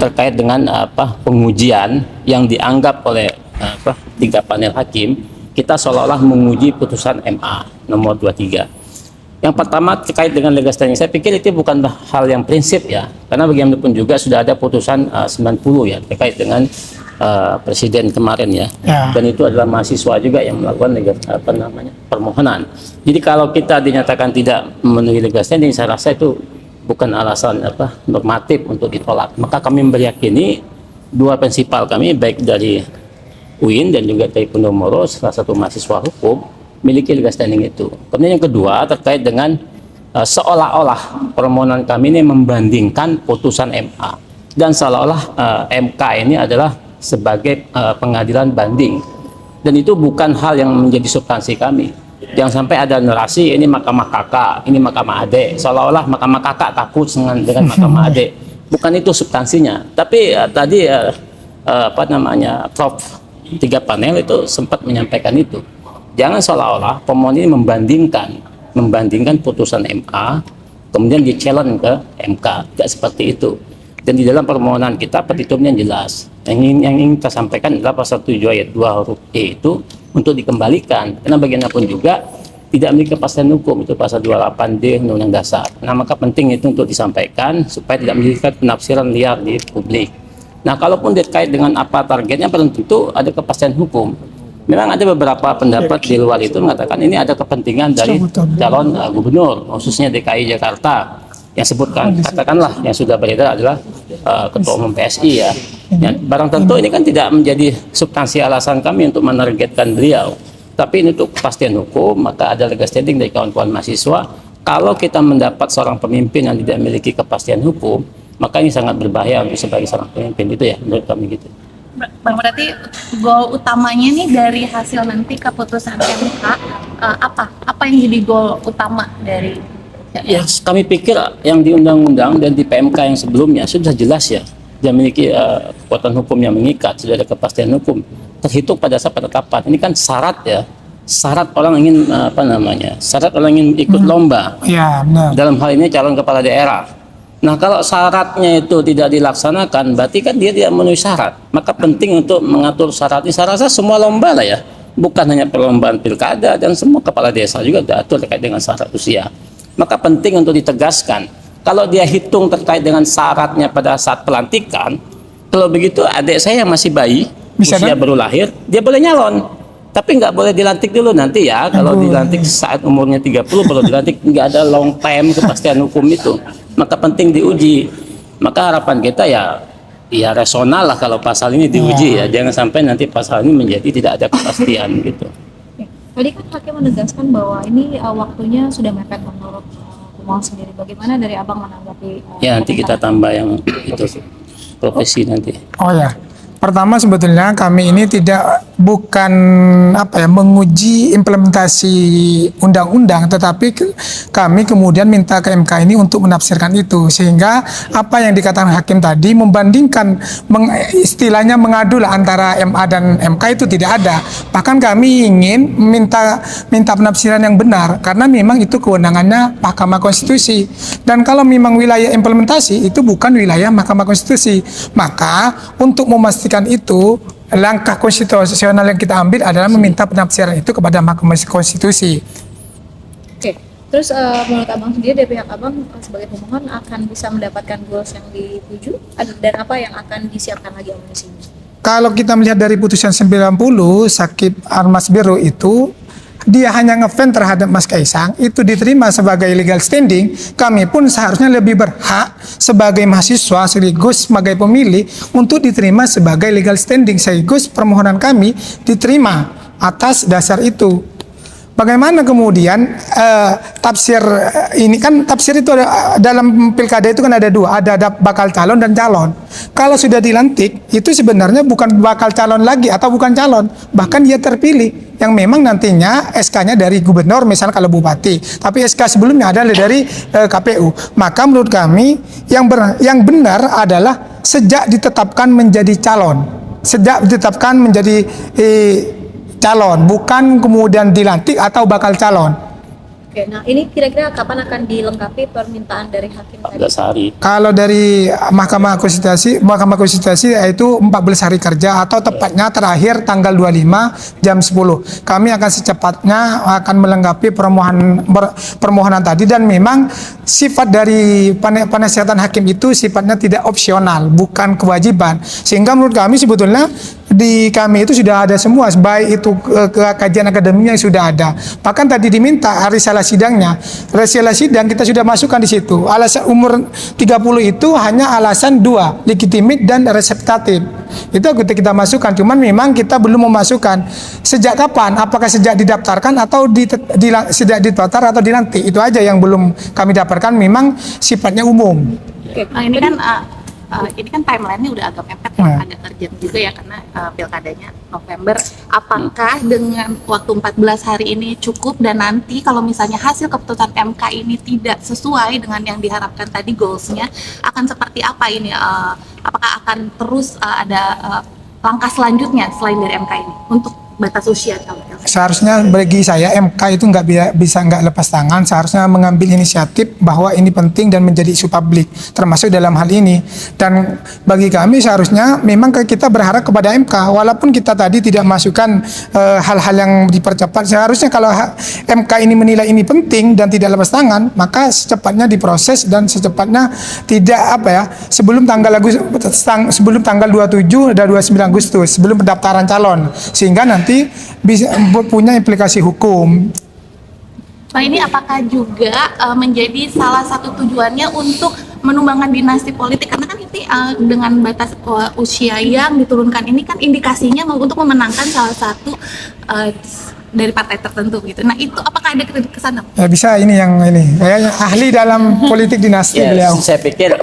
terkait dengan pengujian yang dianggap oleh 3 panel hakim, kita seolah-olah menguji putusan MA nomor 23. Yang pertama terkait dengan legal standing, saya pikir itu bukan hal yang prinsip ya, karena bagaimanapun juga sudah ada putusan 90 ya terkait dengan presiden kemarin ya. Dan itu adalah mahasiswa juga yang melakukan permohonan. Jadi kalau kita dinyatakan tidak memenuhi legal standing, saya rasa itu bukan alasan normatif untuk ditolak. Maka kami meyakini 2 prinsipal kami, baik dari UIN dan juga dari Podomoro, salah satu mahasiswa hukum, miliki legal standing itu. Kemudian yang kedua terkait dengan seolah-olah permohonan kami ini membandingkan putusan MA, dan seolah-olah MK ini adalah sebagai pengadilan banding, dan itu bukan hal yang menjadi substansi kami. Jangan sampai ada narasi ini mahkamah kakak, ini mahkamah adik, seolah-olah mahkamah kakak takut dengan mahkamah adik. Bukan itu substansinya. Tapi tadi Prof 3 panel itu sempat menyampaikan itu. Jangan seolah-olah pemohon ini membandingkan putusan MA kemudian di challenge ke MK. Tidak seperti itu. Dan di dalam permohonan kita petitumnya jelas. Yang ingin kita sampaikan adalah pasal 7 ayat 2 huruf E itu untuk dikembalikan. Karena bagaimanapun juga tidak memiliki kepastian hukum, itu pasal 28D Undang-Undang Dasar. Nah, maka penting itu untuk disampaikan supaya tidak menjadikan penafsiran liar di publik. Nah, kalaupun terkait dengan apa targetnya, belum tentu ada kepastian hukum. Memang ada beberapa pendapat di luar itu mengatakan ini ada kepentingan dari calon gubernur, khususnya DKI Jakarta. Yang sebutkan, katakanlah yang sudah beredar adalah Ketua Umum PSI ya. Barang tentu ini kan tidak menjadi substansi alasan kami untuk menargetkan beliau. Tapi ini untuk kepastian hukum, maka ada legal standing dari kawan-kawan mahasiswa. Kalau kita mendapat seorang pemimpin yang tidak memiliki kepastian hukum, maka ini sangat berbahaya untuk sebagai seorang pemimpin, itu ya menurut kami gitu. Bang, berarti goal utamanya nih dari hasil nanti keputusan MK apa yang jadi goal utama dari ya? Kami pikir yang di undang-undang dan di PMK yang sebelumnya sudah jelas ya, dia memiliki kekuatan hukum yang mengikat, sudah ada kepastian hukum terhitung pada saat penetapan. Ini kan syarat ya, syarat orang ingin syarat orang ingin ikut lomba ya, benar. Dalam hal ini calon kepala daerah. Nah, kalau syaratnya itu tidak dilaksanakan, berarti kan dia tidak memenuhi syarat. Maka penting untuk mengatur syarat ini. Saya rasa semua lomba lah ya, bukan hanya perlombaan pilkada, dan semua kepala desa juga diatur terkait dengan syarat usia. Maka penting untuk ditegaskan, kalau dia hitung terkait dengan syaratnya pada saat pelantikan, kalau begitu adik saya yang masih bayi, usia baru lahir, dia boleh nyalon. Tapi nggak boleh dilantik dulu nanti ya. Kalau dilantik saat umurnya 30 baru dilantik, nggak ada long time kepastian hukum itu. Maka penting diuji. Maka harapan kita ya rasional lah kalau pasal ini diuji ya. Jangan sampai nanti pasal ini menjadi tidak ada kepastian gitu. Tadi kan hakim menegaskan bahwa ini waktunya sudah mepet menurut pemohon sendiri. Bagaimana dari Abang menanggapi? Ya nanti kita tambah yang itu profesi nanti. Oh ya. Pertama sebetulnya kami ini bukan menguji implementasi undang-undang, tetapi kami kemudian minta ke MK ini untuk menafsirkan itu, sehingga apa yang dikatakan hakim tadi membandingkan istilahnya mengadu antara MA dan MK itu tidak ada. Bahkan kami ingin minta penafsiran yang benar, karena memang itu kewenangannya Mahkamah Konstitusi, dan kalau memang wilayah implementasi itu bukan wilayah Mahkamah Konstitusi. Maka untuk memastikan itu, langkah konstitusional yang kita ambil adalah meminta penafsiran itu kepada Mahkamah Konstitusi. Oke, terus menurut Abang sendiri dari pihak Abang sebagai pemohon akan bisa mendapatkan goals yang dituju, dan apa yang akan disiapkan lagi amunisinya? Kalau kita melihat dari putusan 90 Sakib Armas Biru itu, dia hanya ngefans terhadap Mas Kaisang, itu diterima sebagai legal standing. Kami pun seharusnya lebih berhak sebagai mahasiswa sekaligus sebagai pemilih untuk diterima sebagai legal standing, sekaligus permohonan kami diterima atas dasar itu. Bagaimana kemudian tafsir ini kan, tafsir itu ada, dalam pilkada itu kan ada dua, ada bakal calon dan calon. Kalau sudah dilantik itu sebenarnya bukan bakal calon lagi atau bukan calon, bahkan dia terpilih yang memang nantinya SK-nya dari gubernur misalnya kalau bupati, tapi SK sebelumnya adalah dari KPU. Maka menurut kami yang benar adalah sejak ditetapkan menjadi calon, calon, bukan kemudian dilantik atau bakal calon. Oke, nah ini kira-kira kapan akan dilengkapi permintaan dari hakim tadi? 14 hari. Kalau dari Mahkamah Konstitusi itu 14 hari kerja atau tepatnya terakhir tanggal 25 jam 10. Kami akan secepatnya akan melengkapi permohonan tadi, dan memang sifat dari penasihat hakim itu sifatnya tidak opsional, bukan kewajiban. Sehingga menurut kami sebetulnya di kami itu sudah ada semua, baik itu kajian akademiknya sudah ada. Bahkan tadi diminta risalah sidangnya. Risalah sidang kita sudah masukkan di situ. Alasan umur 30 itu hanya alasan dua, legitimate dan reseptatif. Itu kita masukkan. Cuman memang kita belum memasukkan sejak kapan, apakah sejak didaftarkan atau sejak didaftar atau dilantik. Itu aja yang belum kami dapatkan. Memang sifatnya umum. Oke, ini kan timeline-nya udah agak mepet ya, agak urgent juga ya karena pilkadanya November. Apakah dengan waktu 14 hari ini cukup, dan nanti kalau misalnya hasil keputusan MK ini tidak sesuai dengan yang diharapkan tadi goals-nya, akan seperti apa ini? Apakah akan terus ada langkah selanjutnya selain dari MK ini untuk batas usia kalau Seharusnya bagi saya MK itu bisa lepas tangan, seharusnya mengambil inisiatif bahwa ini penting dan menjadi isu publik, termasuk dalam hal ini. Dan bagi kami seharusnya memang kita berharap kepada MK, walaupun kita tadi tidak masukkan hal-hal yang dipercepat. Seharusnya kalau MK ini menilai ini penting dan tidak lepas tangan, maka secepatnya diproses dan secepatnya tidak sebelum tanggal 27 dan 29 Agustus, sebelum pendaftaran calon, sehingga nanti bisa punya implikasi hukum. Nah, ini apakah juga menjadi salah satu tujuannya untuk menumbangkan dinasti politik, karena kan ini dengan batas usia yang diturunkan ini kan indikasinya untuk memenangkan salah satu dari partai tertentu gitu. Nah, itu apakah ada ke sana? Bisa ini kayaknya ahli dalam politik dinasti beliau. Saya pikir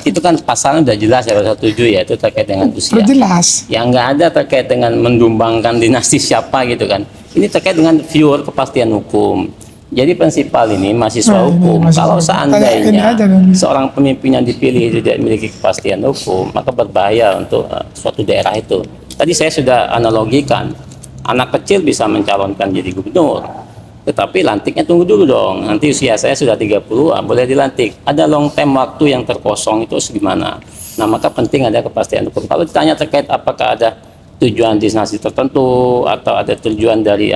itu kan pasalnya udah jelas ya, 107 ya, itu terkait dengan usia. Jelas. Yang nggak ada terkait dengan mendumbangkan dinasti siapa gitu kan. Ini terkait dengan pure kepastian hukum. Jadi prinsipal ini mahasiswa hukum, kalau seandainya seorang pemimpin yang dipilih tidak memiliki kepastian hukum, maka berbahaya untuk suatu daerah itu. Tadi saya sudah analogikan, anak kecil bisa mencalonkan jadi gubernur, tetapi lantiknya tunggu dulu dong. Nanti usia saya sudah 30, boleh dilantik. Ada long term waktu yang terkosong, itu gimana? Nah, maka penting ada kepastian hukum. Kalau ditanya terkait apakah ada tujuan dinasti tertentu atau ada tujuan dari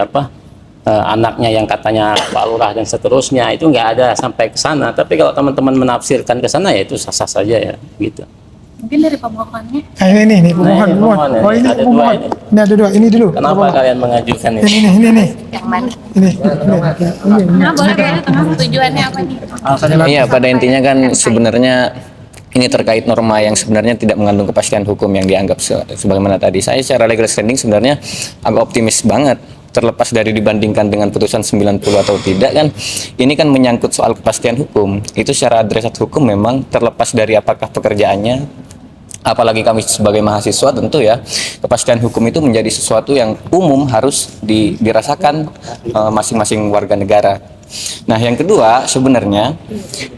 anaknya yang katanya Pak Lurah dan seterusnya, itu nggak ada sampai ke sana. Tapi kalau teman-teman menafsirkan ke sana, ya itu sah-sah saja ya, gitu. Mungkin dari pemohonnya. Ini pemohon. Oh, ini pemohon. Ini ada dua. Ini dulu. Kenapa kalian mengajukan ini? Ini. Yang mana? Ini. Nah, boleh dari tengah, tujuannya apa nih? Iya, pada intinya kan sebenarnya ini terkait norma yang sebenarnya tidak mengandung kepastian hukum yang dianggap sebagaimana tadi. Saya secara legal standing sebenarnya agak optimis banget, terlepas dari dibandingkan dengan putusan 90 atau tidak kan, ini kan menyangkut soal kepastian hukum. Itu secara adresat hukum memang terlepas dari apakah pekerjaannya, apalagi kami sebagai mahasiswa tentu ya, kepastian hukum itu menjadi sesuatu yang umum harus dirasakan masing-masing warga negara. Nah, yang kedua sebenarnya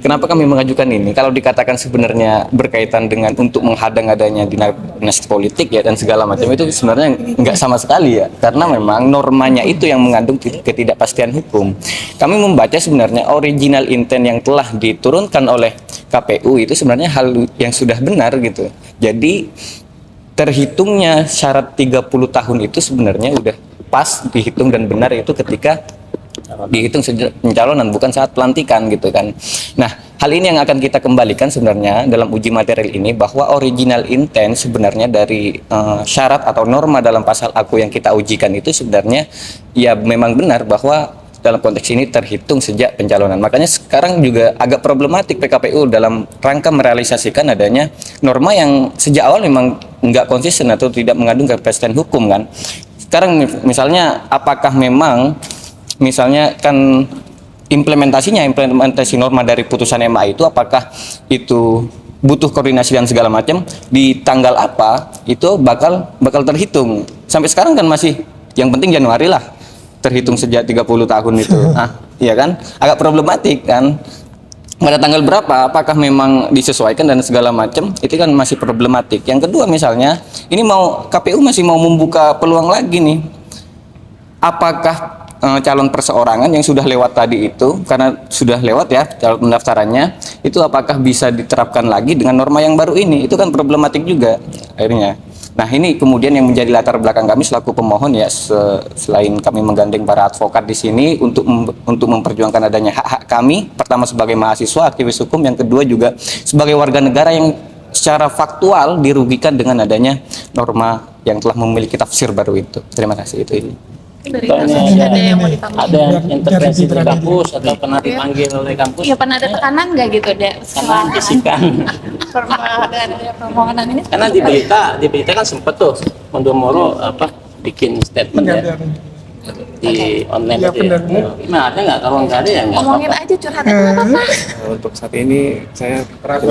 kenapa kami mengajukan ini, kalau dikatakan sebenarnya berkaitan dengan untuk menghadang adanya dinasti politik ya dan segala macam, itu sebenarnya nggak sama sekali ya, karena memang normanya itu yang mengandung ketidakpastian hukum. Kami membaca sebenarnya original intent yang telah diturunkan oleh KPU itu sebenarnya hal yang sudah benar gitu. Jadi terhitungnya syarat 30 tahun itu sebenarnya udah pas dihitung dan benar itu ketika dihitung sejak pencalonan, bukan saat pelantikan gitu kan. Nah, hal ini yang akan kita kembalikan sebenarnya dalam uji material ini, bahwa original intent sebenarnya dari syarat atau norma dalam pasal aku yang kita ujikan itu sebenarnya ya memang benar bahwa dalam konteks ini terhitung sejak pencalonan. Makanya sekarang juga agak problematik PKPU dalam rangka merealisasikan adanya norma yang sejak awal memang nggak konsisten atau tidak mengandung kepastian hukum kan. Sekarang misalnya apakah memang misalnya kan implementasi norma dari putusan MA itu apakah itu butuh koordinasi dan segala macam, di tanggal apa itu bakal terhitung. Sampai sekarang kan masih yang penting Januari lah terhitung sejak 30 tahun itu. Nah, iya kan? Agak problematik kan. Pada tanggal berapa, apakah memang disesuaikan dan segala macam, itu kan masih problematik. Yang kedua misalnya, ini KPU masih mau membuka peluang lagi nih. Apakah calon perseorangan yang sudah lewat tadi itu, karena sudah lewat ya calon pendaftarannya, itu apakah bisa diterapkan lagi dengan norma yang baru ini? Itu kan problematik juga akhirnya. Nah, ini kemudian yang menjadi latar belakang kami selaku pemohon ya, selain kami menggandeng para advokat di sini untuk memperjuangkan adanya hak-hak kami, pertama sebagai mahasiswa aktivis hukum, yang kedua juga sebagai warga negara yang secara faktual dirugikan dengan adanya norma yang telah memiliki tafsir baru itu. Terima kasih, itu ini. Dari Tanya, ada yang mau ditambah? ada intervensi dari kampus atau pernah dipanggil oleh kampus? Iya, pernah ada tekanan nggak gitu deh Karena setelah bisikan. pernah ada permohonan ini? Karena di berita kan sempet tuh Mondomoro bikin statement ya di online Iya, itu ya. benar. Gimana, ada nggak? Kalau nggak ada ya nggak Ngomongin apa-apa. aja curhatnya nggak apa-apa. Untuk saat ini saya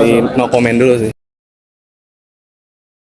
ini no comment dulu sih.